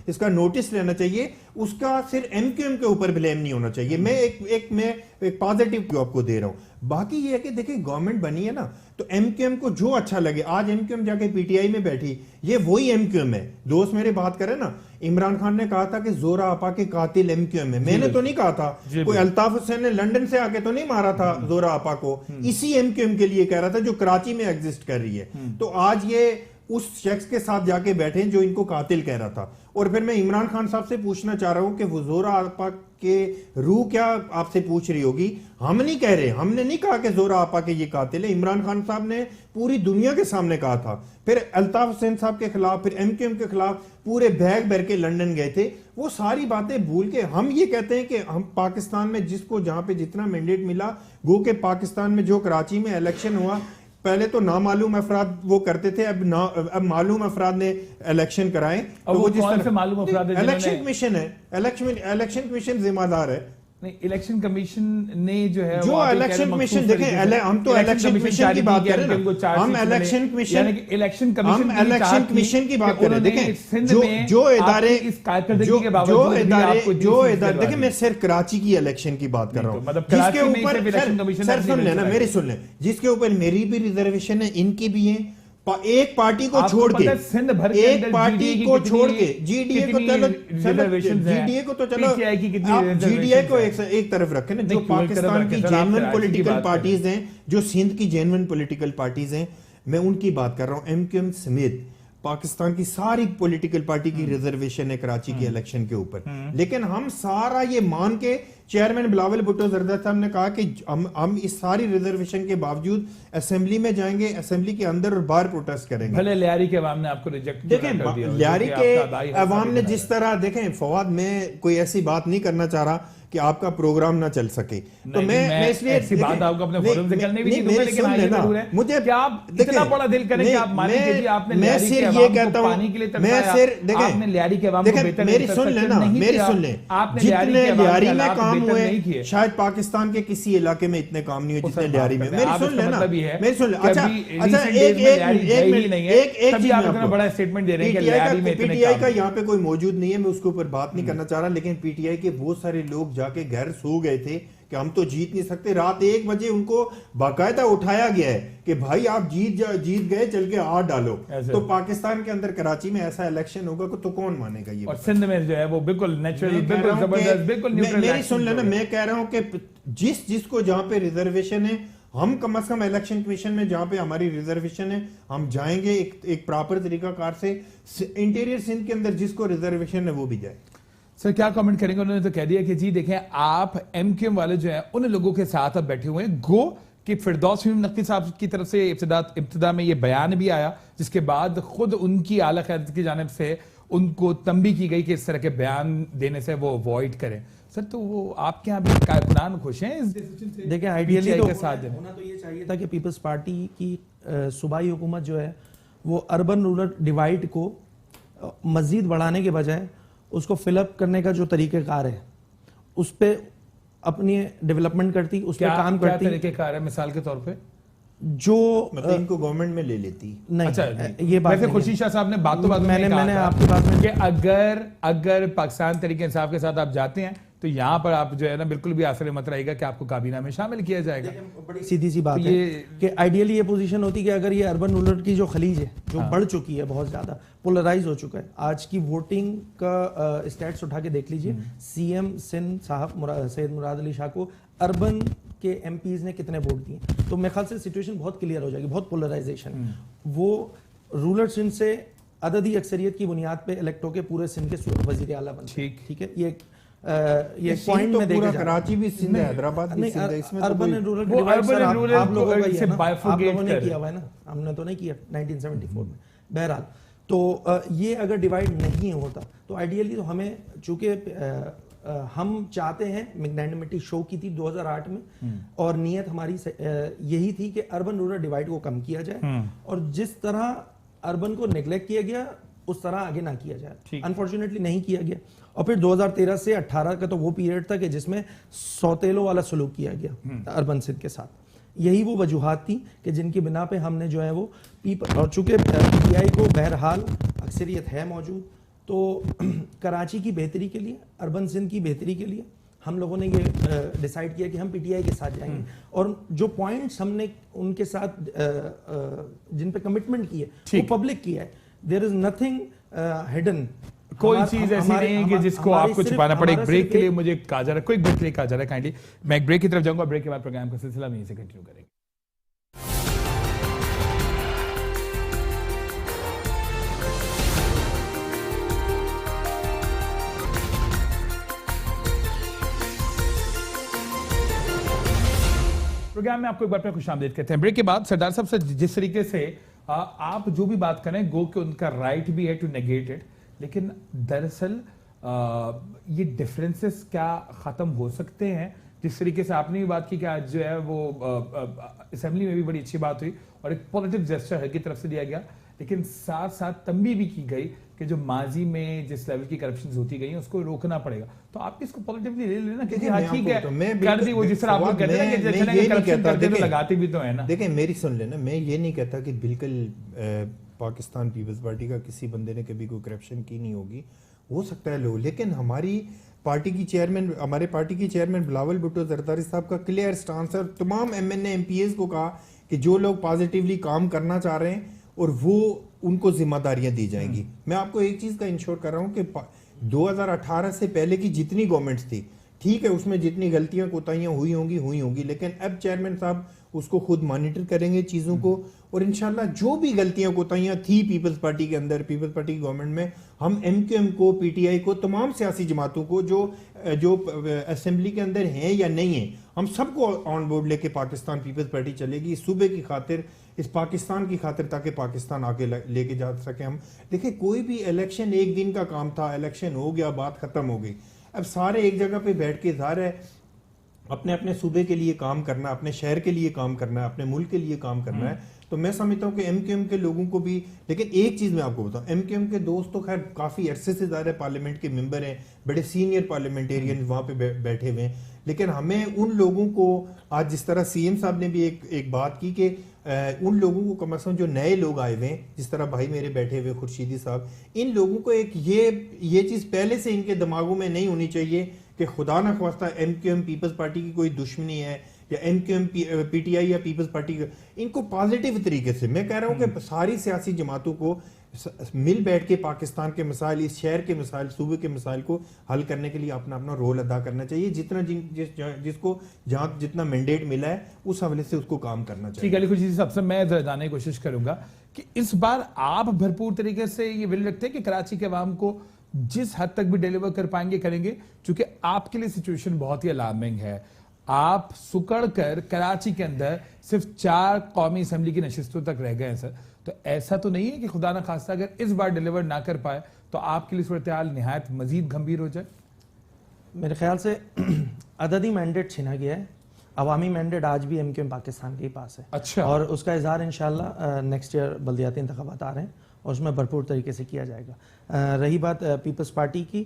Speaker 2: इसका नोटिस लेना चाहिए, उसका सिर्फ एमक्यूएम के ऊपर ब्लेम नहीं होना चाहिए। मैं एक पॉजिटिव आपको दे रहा हूं। बाकी ये है कि देखिए गवर्नमेंट बनी है ना, तो एमक्यूएम को जो अच्छा लगे, आज एमक्यूएम जाके पीटीआई में बैठी, ये वही एमक्यूएम है। दोस्त मेरे बात करें ना, इमरान खान ने कहा था कि जोरा आपा के कातिल एमक्यूएम है, मैंने तो नहीं कहा था, कोई अल्ताफ हुसैन ने लंदन से आके तो नहीं मारा था जोरा आपा को, इसी एमक्यूएम के लिए कह रहा था जो कराची में एग्जिस्ट कर रही है। तो आज ये उस शख्स के साथ जाके बैठे जो इनको कातिल कह रहा था। और फिर मैं इमरान खान साहब से पूछना चाह रहा हूं कि वो जोरा आपा के रूह क्या आपसे पूछ रही होगी। हम नहीं कह रहे, हमने नहीं कहा कि जोरा आपा के ये कातिल है, इमरान खान साहब ने पूरी दुनिया के सामने कहा था। फिर अल्ताफ हुसैन साहब के खिलाफ, फिर एमक्यूएम के खिलाफ पूरे बैग भर के लंदन गए थे। वो सारी बातें भूल के हम ये कहते हैं कि हम पाकिस्तान में जिसको जहां पे जितना मैंडेट मिला, गो के पाकिस्तान में जो कराची में इलेक्शन हुआ, पहले तो नामालूम अफराद वो करते थे, अब मालूम अफराद ने इलेक्शन कराए।
Speaker 1: अब वो कौन से मालूम अफराद है जिन्होंने-
Speaker 2: इलेक्शन कमीशन है, इलेक्शन कमीशन जिम्मेदार है।
Speaker 1: नहीं, इलेक्शन कमीशन ने जो है
Speaker 2: जो इलेक्शन कमीशन देखें, हम तो इलेक्शन कमीशन की बात कर रहे हैं ना, हम इलेक्शन कमीशन
Speaker 1: इलेक्शन
Speaker 2: हम इलेक्शन कमीशन की बात कर रहे हैं। देखें जो इदारे देखें, मैं सिर्फ कराची की इलेक्शन की बात कर रहा हूँ,
Speaker 1: मतलब
Speaker 2: जिसके
Speaker 1: कराची में ही
Speaker 2: ऊपर
Speaker 1: सिर्फ इलेक्शन कमीशन
Speaker 2: सर
Speaker 1: अपनी
Speaker 2: सुन लेना,
Speaker 1: इलेक्शन
Speaker 2: मेरी सुन ले, जिसके ऊपर मेरी भी रिजर्वेशन है, इनकी भी है। एक पार्टी को
Speaker 1: आपको
Speaker 2: छोड़
Speaker 1: पता
Speaker 2: के,
Speaker 1: है सिंध भर के
Speaker 2: एक
Speaker 1: अंदर
Speaker 2: पार्टी
Speaker 1: GDA
Speaker 2: को
Speaker 1: की
Speaker 2: छोड़ के,
Speaker 1: कितनी-
Speaker 2: जीडीए को
Speaker 1: कितनी
Speaker 2: चलो
Speaker 1: reservations हैं,
Speaker 2: जीडीए को तो चलो
Speaker 1: PTI की कितनी
Speaker 2: आप
Speaker 1: reservations
Speaker 2: जीडीए को
Speaker 1: हैं।
Speaker 2: एक तरफ रखें ना, जो
Speaker 1: नहीं, क्यों एक तरफ
Speaker 2: पाकिस्तान
Speaker 1: रखें
Speaker 2: की
Speaker 1: सर, आप
Speaker 2: जेन्युइन
Speaker 1: कराची की
Speaker 2: पॉलिटिकल
Speaker 1: बात
Speaker 2: पार्टीज हैं, जो सिंध की जेन्युइन पॉलिटिकल पार्टीज हैं, मैं उनकी बात कर रहा हूं। एमक्यूएम समेत पाकिस्तान की सारी पॉलिटिकल पार्टी की रिजर्वेशन है कराची की इलेक्शन के ऊपर, लेकिन हम सारा ये मान के, चेयरमैन बिलावल भुट्टो जरदारी साहब ने कहा कि हम इस सारी रिजर्वेशन के बावजूद असेंबली में जाएंगे, असेंबली के अंदर और बाहर प्रोटेस्ट करेंगे।
Speaker 1: भले लियारी के अवाम ने आपको रिजेक्ट
Speaker 2: देखें, लियारी के अवाम ने जिस तरह, देखें फवाद, मैं कोई ऐसी बात नहीं करना चाह रहा कि आपका प्रोग्राम ना चल सके, तो मैं इसलिए
Speaker 1: ऐसी बात आपको अपने फोरम से करनी भी नहीं दूंगा, लेकिन हाँ ये जरूर है
Speaker 2: मुझे
Speaker 1: कि आप इतना बड़ा दिल करें कि आप माने कि जी आपने
Speaker 2: मैं
Speaker 1: लियारी के
Speaker 2: सिर्फ
Speaker 1: अवाम
Speaker 2: ये
Speaker 1: को
Speaker 2: कहता हूं,
Speaker 1: पानी के लिए
Speaker 2: मैं
Speaker 1: तरसाया,
Speaker 2: सिर्फ देखें,
Speaker 1: आपने लियारी के अवाम को
Speaker 2: देखें,
Speaker 1: बेहतर
Speaker 2: मेरी सुन लेना, मेरी सुन ले,
Speaker 1: आपने लियारी के
Speaker 2: जितने
Speaker 1: अवाम
Speaker 2: लियारी
Speaker 1: के
Speaker 2: में
Speaker 1: हालात
Speaker 2: काम
Speaker 1: बेहतर
Speaker 2: हुए,
Speaker 1: नहीं किए।
Speaker 2: शायद पाकिस्तान के किसी इलाके में इतने काम नहीं हुए जितने लियारी में। मेरी सुन लेना, मेरी सुन ले, अच्छा एक चीज
Speaker 1: आप बड़ा स्टेटमेंट दे रहे हैं कि लियारी में इतने
Speaker 2: पीटीआई
Speaker 1: काम
Speaker 2: का यहाँ पे कोई मौजूद नहीं है, मैं उसके ऊपर बात नहीं करना चाह रहा, लेकिन पीटीआई के बहुत सारे लोग जाके घर सो गए थे कि हम तो जीत नहीं सकते। रात 1 बजे उनको बाकायदा उठाया गया है कि भाई आप जीत गए, चल के हाथ डालो। तो पाकिस्तान के अंदर कराची में ऐसा इलेक्शन होगा तो कौन मानेगा ये?
Speaker 1: और सिंध में जो है वो बिल्कुल नेचुरल, बिल्कुल जबरदस्त, बिल्कुल न्यूट्रल।
Speaker 2: मेरी सुन लेना, मैं कह रहा हूं कि जिसको जहां पे रिजर्वेशन है, हम कम से कम इलेक्शन कमीशन में जहां पे हमारी रिजर्वेशन है, हम जाएंगे एक प्रॉपर तरीकाकार से। इंटीरियर सिंध के अंदर जिसको रिजर्वेशन है वो भी जाए।
Speaker 1: सर क्या कमेंट करेंगे? उन्होंने तो कह दिया कि जी देखें, आप एमक्यूएम वाले जो है उन लोगों के साथ अब बैठे हुए हैं। गो कि फिरदौस नकवी साहब की तरफ से इब्तिदा में ये बयान भी आया, जिसके बाद खुद उनकी आला क़यादत की जानिब से उनको तंबी की गई कि इस तरह के बयान देने से वो अवॉइड करें। सर तो वो आपके यहाँ भी कारकुनान खुश हैं इस डिसीजन से?
Speaker 3: देखिए, आइडियली तो
Speaker 1: के साथ
Speaker 3: होना तो ये चाहिए था कि पीपल्स पार्टी की सूबाई हुकूमत जो है वो अर्बन रूरल डिवाइड को मजीद बढ़ाने के बजाय उसको फिलअप करने का जो तरीक़ेकार है उस पे अपनी डेवलपमेंट करती, उस पे काम करती।
Speaker 1: क्या तरीक़ेकार है मिसाल के तौर पे?
Speaker 3: जो
Speaker 2: मतलब इनको गवर्नमेंट में ले लेती।
Speaker 3: नहीं,
Speaker 1: अच्छा,
Speaker 3: ये बात
Speaker 1: वैसे
Speaker 3: नहीं
Speaker 1: खुशी शाह साहब ने बातों बातों में
Speaker 3: मैंने
Speaker 1: कहा था
Speaker 3: आपकी बात में
Speaker 1: कि अगर पाकिस्तान तरीके इंसाफ के साथ आप जाते हैं तो यहाँ पर आप जो है ना बिल्कुल भी आसरे मत रहिएगा कि आपको काबीना में शामिल किया जाएगा।
Speaker 3: बड़ी सीधी सी बात
Speaker 1: तो
Speaker 3: है कि आइडियली ये पोजीशन होती कि अगर ये अर्बन रूरल की जो खलीज है जो बढ़ चुकी है, बहुत ज्यादा पोलराइज हो चुका है, आज की वोटिंग का स्टैट्स उठा के देख लीजिए, सीएम सिंध साहब सैयद मुराद अली शाह को अर्बन के एमपीज ने कितने वोट दिए, तो मेरे ख्याल से सिचुएशन बहुत क्लियर हो जाएगी, बहुत पोलराइजेशन। वो रूरल सिंध से अददी अक्सरियत की बुनियाद पे इलेक्ट होके पूरे सिंध के वजीर आला बनते हैं। ठीक है, ये पॉइंट में
Speaker 2: पूरा कराची भी सिंध है, हैदराबाद भी सिंध है, इसमें
Speaker 3: अर्बन एंड रूरल आप लोगों का ही है ना, आप लोगों ने किया हुआ है ना, हमने तो नहीं किया 1974 में। बहरहाल तो ये अगर डिवाइड नहीं होता तो आइडियली तो हमें, चूंकि हम चाहते हैं, मैग्नेटिमिटी शो की थी 2008 में, और नीयत हमारी यही थी कि अर्बन रूरल डिवाइड को कम किया जाए और जिस तरह अर्बन को नेग्लेक्ट किया गया उस तरह आगे ना किया जाए। अनफॉर्चुनेटली नहीं किया गया, और फिर 2013 से 18 का तो वो पीरियड था कि जिसमें सौतेलों वाला सलूक किया गया अर्बन सिंध के साथ। यही वो वजूहात थी कि जिनकी बिना पे हमने जो है वो और चूंकि पीटीआई को बहरहाल अक्सरियत है मौजूद, तो कराची की बेहतरी के लिए, अर्बन सिंध की बेहतरी के लिए हम लोगों ने ये डिसाइड किया कि हम पीटीआई के साथ जाएंगे, और जो पॉइंट्स हमने उनके साथ जिन पे कमिटमेंट की है वो पब्लिक की है। देयर इज नथिंग हिडन,
Speaker 1: कोई चीज ऐसी नहीं है कि जिसको आपको छुपाना पड़े। एक ब्रेक के लिए मुझे कहा जा रहा है, कोई ब्रेक के लिए कहा जा रहा है काइंडली। मैं एक ब्रेक की तरफ जाऊंगा, ब्रेक के बाद प्रोग्राम का सिलसिला में यहीं से कंटिन्यू करेंगे। प्रोग्राम में आपको एक बार खुशामदीद कहते हैं। ब्रेक के बाद सरदार साहब से जिस तरीके से आप जो भी बात करें, गो कि उनका राइट भी है टू नेगेट इट, लेकिन दरअसल ये डिफरेंसेस क्या खत्म हो सकते हैं? जिस तरीके से आपने भी बात की कि आज जो है वो असेंबली में भी बड़ी अच्छी बात हुई और एक पॉजिटिव जेस्चर हर की तरफ से दिया गया, लेकिन साथ साथ तंबी भी की गई कि जो माजी में जिस लेवल की करप्शन होती गई उसको रोकना पड़ेगा। तो आप इसको पॉजिटिवली ले लेना कि हाँ ठीक है, कर दी वो, जिस तरह आप कहते हैं कि करप्शन करते तो लगाते भी तो है ना।
Speaker 2: देखिए मेरी सुन लेना, मैं ये नहीं कहता कि बिल्कुल पाकिस्तान पीपल्स पार्टी का किसी बंदे ने कभी कोई करप्शन की नहीं होगी, हो सकता है लोग, लेकिन हमारी पार्टी की चेयरमैन, हमारे पार्टी की चेयरमैन बिलावल भुट्टो जरदारी साहब का क्लियर स्टांस है, तमाम एमएनए एमपीएस को कहा कि जो लोग पॉजिटिवली काम करना चाह रहे हैं और वो उनको जिम्मेदारियां दी जाएंगी। मैं आपको एक चीज का इंश्योर कर रहा हूं कि 2018 से पहले की जितनी गवर्नमेंट्स थी, ठीक है उसमें जितनी गलतियां कोताहियां हुई होंगी, लेकिन अब चेयरमैन साहब उसको खुद मॉनिटर करेंगे चीजों को, और इंशाल्लाह जो भी गलतियां कोताहियां थी पीपल्स पार्टी के अंदर, पीपल्स पार्टी की गवर्नमेंट में, हम एमक्यूएम को, पीटीआई को, तमाम सियासी जमातों को जो असेंबली के अंदर हैं या नहीं है, हम सबको ऑन बोर्ड लेके पाकिस्तान पीपल्स पार्टी चलेगी इस सूबे की खातिर, इस पाकिस्तान की खातिर, ताकि पाकिस्तान आगे लेके जा सके हम। देखिए कोई भी इलेक्शन एक दिन का काम था, इलेक्शन हो गया, बात खत्म हो गई। अब सारे एक जगह पे बैठ के ज़ाहिर है अपने अपने सूबे के लिए काम करना, अपने शहर के लिए काम करना है, अपने मुल्क के लिए काम करना है। तो मैं समझता हूँ कि एमक्यूएम के लोगों को भी, लेकिन एक चीज मैं आपको बताऊं, एमक्यूएम के दोस्त तो खैर काफी अरसे से ज़ाहिर है पार्लियामेंट के मेंबर हैं, बड़े सीनियर पार्लियामेंटेरियन वहां पे बैठे हुए हैं, लेकिन हमें उन लोगों को, आज जिस तरह सीएम साहब ने भी एक बात की कि उन लोगों को कम से कम जो नए लोग आए हुए हैं, जिस तरह भाई मेरे बैठे हुए खुर्शीदी साहब, इन लोगों को एक ये चीज पहले से इनके दिमागों में नहीं होनी चाहिए कि खुदा न ख्वास्ता एमक्यूएम पीपल्स पार्टी की कोई दुश्मनी है या एमक्यूएम पीटीआई या पीपल्स पार्टी, इनको पॉजिटिव तरीके से मैं कह रहा हूं कि सारी सियासी जमातों को मिल बैठ के पाकिस्तान के मसाइल, इस शहर के मसाइल, सूबे के मसाइल को हल करने के लिए अपना अपना रोल अदा करना चाहिए। जितना जिसको जहाँ जितना मैंडेट मिला है उस हवाले से उसको काम करना चाहिए।
Speaker 1: ठीक है, कुछ चीज़ सबसे मैं जानने की कोशिश करूंगा कि इस बार आप भरपूर तरीके से ये विल रखते हैं कि कराची के अवाम को जिस हद तक भी डिलीवर कर पाएंगे करेंगे, क्योंकि आपके लिए सिचुएशन बहुत ही अलार्मिंग है। आप सुकड़ कर कराची के अंदर सिर्फ 4 कौमी असेंबली की नशिस्तों तक रह गए हैं सर, तो ऐसा तो नहीं है कि खुदा ना खास्ता अगर इस बार डिलीवर ना कर पाए तो आपके लिए सूरत हाल निहायत मजीद गंभीर हो जाए?
Speaker 3: मेरे ख्याल से अददी मैंडेट छीना गया है, अवामी मैंडेट आज भी एमक्यूएम पाकिस्तान के पास है।
Speaker 1: अच्छा।
Speaker 3: और उसका इजहार इंशाल्लाह नेक्स्ट ईयर बल्दियाती इंतखाबात आ रहे हैं और उसमें भरपूर तरीके से किया जाएगा। रही बात पीपल्स पार्टी की,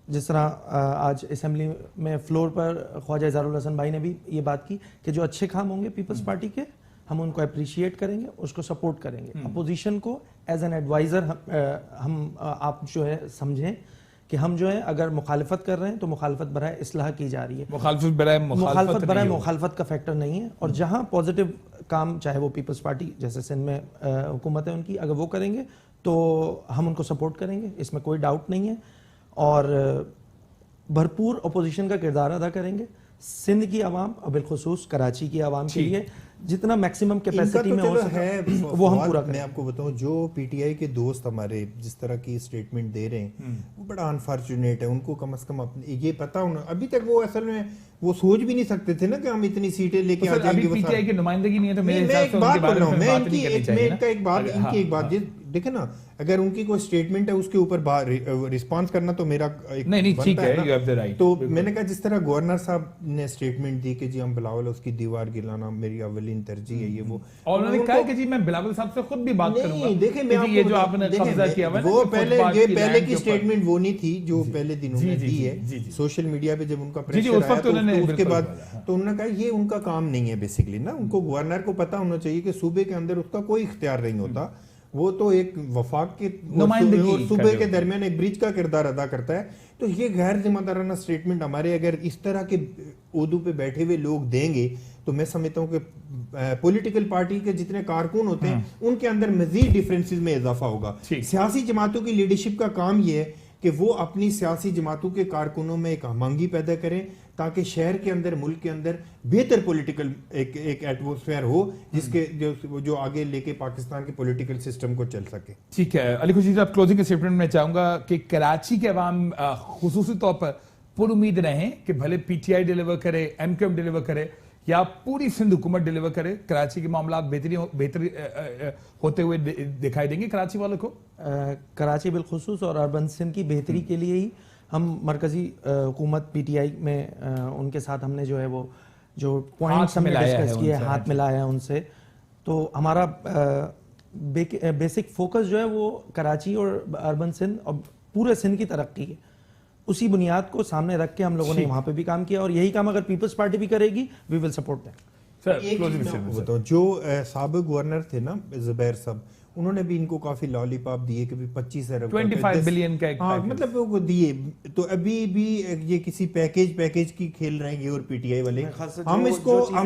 Speaker 3: जिस तरह आज असेंबली में फ्लोर पर ख्वाजा इज़हारुल हसन भाई ने भी ये बात की कि जो अच्छे काम होंगे पीपल्स पार्टी के हम उनको अप्रिशिएट करेंगे, उसको सपोर्ट करेंगे। अपोजिशन को एज एन एडवाइज़र हम आप जो है समझें कि हम जो है अगर मुखालफत कर रहे हैं तो मुखालफत बराए इस्लाह की जा रही है, मुखालफत बराए मुखालफत का फैक्टर नहीं है। और जहां पॉजिटिव काम, चाहे वो पीपल्स पार्टी जैसे सिंध में हुकूमत है उनकी, अगर वो करेंगे तो हम उनको सपोर्ट करेंगे, इसमें कोई डाउट नहीं है। और भरपूर अपोजिशन का किरदार अदा करेंगे। सिंध की आवाम और बिलखुसूस कराची की आवाम के लिए जितना मैक्सिमम
Speaker 2: इनका
Speaker 3: कैपेसिटी
Speaker 2: तो
Speaker 3: में हो
Speaker 2: चलो
Speaker 3: सके
Speaker 2: है
Speaker 3: वो हम पूरा
Speaker 2: मैं
Speaker 3: करें।
Speaker 2: आपको बताऊं, जो पीटीआई के दोस्त हमारे जिस तरह की स्टेटमेंट दे रहे हैं वो बड़ा अनफॉर्चुनेट है। उनको कम से कम अपने ये पता होना, अभी तक वो असल में वो सोच भी नहीं सकते थे ना कि हम इतनी सीटें लेके आ
Speaker 1: सर,
Speaker 2: जाएंगे।
Speaker 1: अभी
Speaker 2: वो
Speaker 1: पीटीआई की नुमाइंदगी नहीं है तो मेरे
Speaker 2: मैं
Speaker 1: हिसाब
Speaker 2: एक
Speaker 1: से
Speaker 2: बात
Speaker 1: उनके
Speaker 2: बोल
Speaker 1: बारे
Speaker 2: रहा
Speaker 1: में
Speaker 2: हूँ, मैं
Speaker 1: बात नहीं
Speaker 2: इनकी
Speaker 1: करनी
Speaker 2: एक
Speaker 1: चाहिए ना।
Speaker 2: का एक बात
Speaker 1: हाँ,
Speaker 2: इनकी एक बात
Speaker 1: हाँ।
Speaker 2: देखे ना, अगर उनकी कोई स्टेटमेंट है उसके ऊपर रिस्पांस करना तो मेरा एक
Speaker 1: नहीं, ठीक
Speaker 2: बनता
Speaker 1: है,
Speaker 2: ना।
Speaker 1: you have the right,
Speaker 2: तो
Speaker 1: बिल्कुल।
Speaker 2: मैंने कहा जिस तरह गवर्नर साहब ने स्टेटमेंट दी कि जी हम बिलावल उसकी दीवार गिराना मेरी अवलीन तरजीह है, ये वो
Speaker 1: और उन्होंने
Speaker 2: उनको-
Speaker 1: कहा कि जी मैं बिलावल साहब से खुद भी बात करूंगा
Speaker 2: नहीं देखिए, मैं
Speaker 1: कि जी ये
Speaker 2: आपको
Speaker 1: जो
Speaker 2: बताऊं-
Speaker 1: आपने
Speaker 2: देखें,
Speaker 1: कब्जा किया हुआ है ना,
Speaker 2: वो
Speaker 1: कि
Speaker 2: पहले
Speaker 1: फुटपाथ
Speaker 2: ये
Speaker 1: की
Speaker 2: पहले
Speaker 1: लैंड
Speaker 2: की
Speaker 1: के ऊपर।
Speaker 2: स्टेटमेंट वो नहीं थी जो पहले दिन
Speaker 1: जी,
Speaker 2: उन्होंने
Speaker 1: जी,
Speaker 2: दी
Speaker 1: जी,
Speaker 2: है
Speaker 1: जी, जी।
Speaker 2: सोशल मीडिया पे जब उनका
Speaker 1: जी,
Speaker 2: प्रेशर
Speaker 1: उस
Speaker 2: आया
Speaker 1: वक्त
Speaker 2: तो
Speaker 1: उन्होंने
Speaker 2: उसके
Speaker 1: बिल्कुल
Speaker 2: बाद
Speaker 1: बोला, हाँ।
Speaker 2: तो उन्होंने कहा ये उनका काम नहीं है बेसिकली ना। उनको गवर्नर को पता होना चाहिए कि सूबे के अंदर उसका कोई इख्तियार नहीं होता, वो तो एक वफाक के
Speaker 1: नुमाइंदगी
Speaker 2: और सूबे
Speaker 1: कर
Speaker 2: के
Speaker 1: रहे
Speaker 2: दरमियान एक ब्रिज का किरदार अदा करता है। तो ये गैर जिम्मेदाराना स्टेटमेंट हमारे अगर इस तरह के ओहदों पे बैठे हुए लोग देंगे तो मैं समझता हूँ कि पॉलिटिकल पार्टी के जितने कारकुन होते हैं उनके अंदर मजीद डिफरेंसेस में इजाफा होगा।
Speaker 1: ठीक।
Speaker 2: सियासी जमातों की लीडरशिप का काम ये है कि वो अपनी सियासी जमातों के कारकुनों में एक हमंगी पैदा करें ताकि शहर के अंदर मुल्क के अंदर बेहतर पॉलिटिकल एक एटमॉस्फेयर हो जिसके जो आगे लेके पाकिस्तान के पॉलिटिकल सिस्टम को चल सके।
Speaker 1: ठीक है अली खुर्शीद साहब, क्लोजिंग स्टेटमेंट में चाहूंगा कि कराची के अवाम खुसूसी तौर पर पुरुमीद रहें कि भले पीटीआई डिलीवर करे, एमक्यूएम डिलीवर करे या पूरी सिंध हुकूमत डिलीवर करे, कराची के मामला बेहतरी होते हुए दिखाई देंगे कराची वालों को।
Speaker 3: कराची बिलखुसूस और अर्बन सिंध की बेहतरी के लिए ही हम मरकजी हुकूमत पीटीआई में उनके साथ हमने जो है वो जो पॉइंट्स हमने
Speaker 1: मिलाया है
Speaker 3: डिस्कस किए,
Speaker 1: उनसे,
Speaker 3: हाथ मिलाया है उनसे। तो हमारा बेसिक फोकस जो है वो कराची और अर्बन सिंध और पूरे सिंध की तरक्की है। उसी बुनियाद को सामने रख के हम लोगों ने वहां पे भी काम किया और यही काम अगर पीपल्स पार्टी भी करेगी we will support them.
Speaker 1: Sir
Speaker 2: एक
Speaker 1: क्लोजिंग
Speaker 2: चीज़ मैं आपको
Speaker 1: स्टेटमेंट
Speaker 2: बताऊं, जो साबिक गवर्नर थे ना जुबैर साहब, उन्होंने भी इनको काफी लॉलीपॉप दिए कि भी 25 अरब
Speaker 1: 25 बिलियन का एक
Speaker 2: हाँ
Speaker 1: पैकेज।
Speaker 2: मतलब वो दिए। तो अभी भी ये किसी पैकेज की खेल रहे हैं और पीटीआई वाले।
Speaker 3: खास
Speaker 2: हम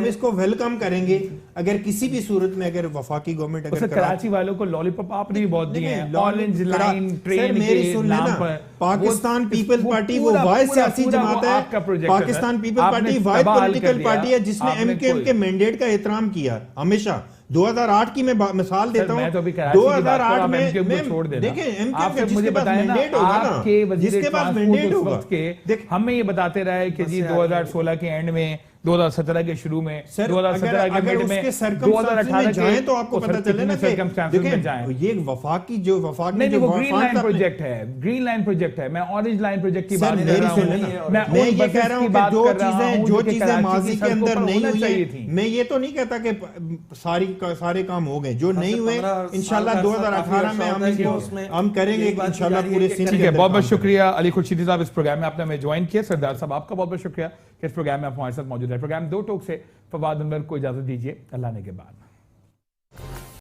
Speaker 3: जो
Speaker 2: इसको वेलकम करेंगे अगर किसी भी सूरत में अगर वफाकी गवर्नमेंट
Speaker 1: सर
Speaker 2: अगर
Speaker 1: कराची वालों को लॉलीपॉप आपने भी बहुत दिए हैं,
Speaker 2: नहीं,
Speaker 1: ऑरेंज लाइन
Speaker 2: सर,
Speaker 1: ट्रेन
Speaker 2: मेरी
Speaker 1: के
Speaker 2: सुन
Speaker 1: नाम
Speaker 2: लेना,
Speaker 1: पर
Speaker 2: पाकिस्तान
Speaker 1: वो-
Speaker 2: पीपल्स
Speaker 1: वो
Speaker 2: पार्टी वो
Speaker 1: पूरा-
Speaker 2: वाहिद
Speaker 1: पूरा-
Speaker 2: सियासी
Speaker 1: पूरा
Speaker 2: जमात
Speaker 1: वो
Speaker 2: है।
Speaker 1: आपका प्रोजेक्ट है,
Speaker 2: पाकिस्तान
Speaker 1: सर।
Speaker 2: पीपल्स
Speaker 1: आपने
Speaker 2: पार्टी वाहिद
Speaker 1: तबाह कर
Speaker 2: पॉलिटिकल
Speaker 1: दिया,
Speaker 2: पार्टी है जिसने
Speaker 1: आपने
Speaker 2: एमकेएम
Speaker 1: कोई-
Speaker 2: के मैंडेट का एहतराम किया हमेशा। 2008 की मैं मिसाल देता हूं।
Speaker 1: मैं तो अभी कराची की बात कर रहा हूं,
Speaker 2: 2008
Speaker 1: आप
Speaker 2: में
Speaker 1: MKM को छोड़ देना।
Speaker 2: देखें
Speaker 1: आप
Speaker 2: एमकेएम
Speaker 1: सिर्फ मुझे
Speaker 2: जिसके पास
Speaker 1: बताएं ना,
Speaker 2: मैंडेट होगा ना,
Speaker 1: आपके वजीर
Speaker 2: जिसके पास
Speaker 1: ट्रांसपोर्ट
Speaker 2: मैंडेट
Speaker 1: उस
Speaker 2: होगा
Speaker 1: वक्त के
Speaker 2: देख
Speaker 1: हमें ये बताते रहे कि जी 2016 के एंड में, 2017 के शुरू में,
Speaker 2: सर
Speaker 1: 2017 के
Speaker 2: अगर
Speaker 1: मिड में,
Speaker 2: उसके
Speaker 1: 2018
Speaker 2: में जाएं
Speaker 1: के
Speaker 2: तो आपको पता चले ना कि
Speaker 1: सर्कमस्टेंसेस में जाएं।
Speaker 2: देखें ये वफाक में
Speaker 1: नहीं
Speaker 2: जो
Speaker 1: वो ग्रीन
Speaker 2: वफाक
Speaker 1: लाइन
Speaker 2: अपने-
Speaker 1: प्रोजेक्ट है, ग्रीन लाइन प्रोजेक्ट है। मैं ऑरेंज लाइन प्रोजेक्ट की
Speaker 2: सर,
Speaker 1: बात कर
Speaker 2: मेरी
Speaker 1: रहा
Speaker 2: सुन
Speaker 1: हूं।
Speaker 2: लेना।
Speaker 1: मैं
Speaker 2: मैं
Speaker 1: उन
Speaker 2: ये
Speaker 1: बसेस
Speaker 2: कह रहा
Speaker 1: की
Speaker 2: हूं
Speaker 1: बात
Speaker 2: कि
Speaker 1: कर रहा हूं
Speaker 2: जो
Speaker 1: कि
Speaker 2: चीजें
Speaker 1: कराची
Speaker 2: माजी
Speaker 1: की
Speaker 2: के
Speaker 1: सड़कों
Speaker 2: अंदर
Speaker 1: पर
Speaker 2: नहीं
Speaker 1: होना
Speaker 2: हुई
Speaker 1: चाहिए
Speaker 2: हैं,
Speaker 1: थी।
Speaker 2: मैं ये तो नहीं कहता कि सारे काम हो गए। जो नहीं हुए
Speaker 3: 15 साल
Speaker 2: इंशाल्लाह
Speaker 3: का
Speaker 2: 2018 में
Speaker 3: होता है कि उसमें
Speaker 2: हम करेंगे
Speaker 3: एक बात की
Speaker 2: इंशाल्लाह
Speaker 3: जा रही है
Speaker 2: पूरे
Speaker 3: कि
Speaker 2: सिंध
Speaker 1: ठीक
Speaker 2: के
Speaker 1: है,
Speaker 2: अंदर
Speaker 1: बहुत बहुत
Speaker 2: काम
Speaker 1: शुक्रिया अली खुर्शीदी साहब, इस प्रोग्राम में आपने हमें ज्वाइन किया। सरदार साहब आपका बहुत बहुत शुक्रिया कि इस प्रोग्राम में आप हमारे साथ मौजूद है। प्रोग्राम दो टोक से फवाद अनवर को इजाजत दीजिए, अल्लाह ने के बाद।